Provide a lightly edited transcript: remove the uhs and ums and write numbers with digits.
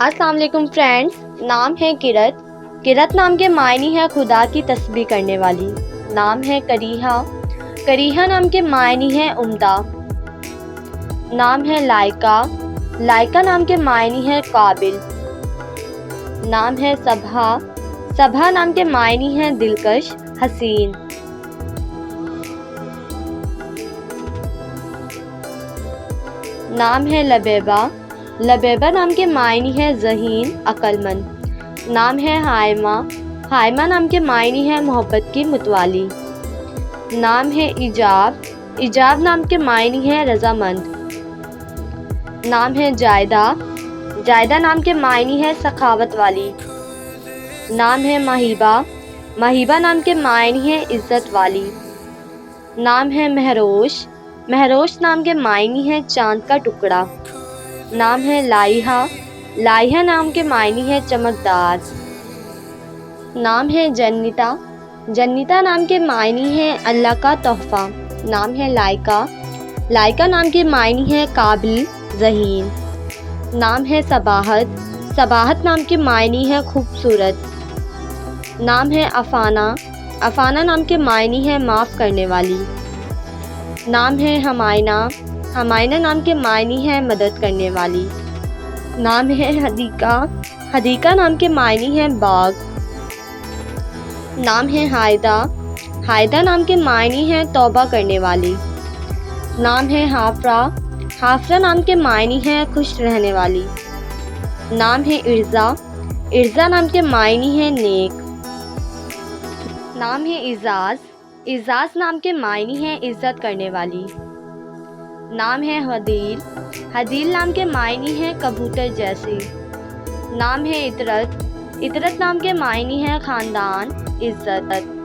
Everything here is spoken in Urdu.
السلام علیکم فرینڈز، نام ہے کرت۔ کرت نام کے معنی ہے خدا کی تسبیح کرنے والی۔ نام ہے کریہا۔ کریہا نام کے معنی ہے عمدہ۔ نام ہے لائکا۔ لائکا نام کے معنی ہے قابل۔ نام ہے صبا۔ صبا نام کے معنی ہے دلکش، حسین۔ نام ہے لبیبہ۔ لبیبہ نام کے معنی ہے ذہین، عقل مند۔ نام ہے حائمہ۔ حائمہ نام کے معنی ہے محبت کی متوالی۔ نام ہے ایجاب۔ ایجاب نام کے معنی ہے رضامند۔ نام ہے جائدہ۔ جائدہ نام کے معنی ہے سخاوت والی۔ نام ہے مہیبہ۔ مہیبہ نام کے معنی ہے عزت والی۔ نام ہے مہروش۔ مہروش نام کے معنی ہے چاند کا ٹکڑا۔ نام ہے لائحہ۔ لائحہ نام کے معنی ہے چمکدار۔ نام ہے جنتا۔ جنتا نام کے معنی ہے اللہ کا تحفہ۔ نام ہے لائکا۔ لائکا نام کے معنی ہے قابل، ذہین۔ نام ہے صباحت۔ صباحت نام کے معنی ہے خوبصورت۔ نام ہے افانہ۔ افانہ نام کے معنی ہے معاف کرنے والی۔ نام ہے ہمائنہ۔ ہمائنہ نام کے معنی ہے مدد کرنے والی۔ نام ہے حدیقہ۔ حدیقہ نام کے معنی ہے باغ۔ نام ہے ہائدہ۔ ہائدہ نام کے معنی ہے توبہ کرنے والی۔ نام ہے حافرہ۔ حافرہ نام کے معنی ہے خوش رہنے والی۔ نام ہے ارزا۔ ارزا نام کے معنی ہے نیک۔ نام ہے اعزاز۔ اعزاز نام کے معنی ہے عزت کرنے والی۔ نام ہے حدیل۔ حدیل نام کے معنی ہے کبوتر جیسی۔ نام ہے عطرت۔ عطرت نام کے معنی ہے خاندان، عزت۔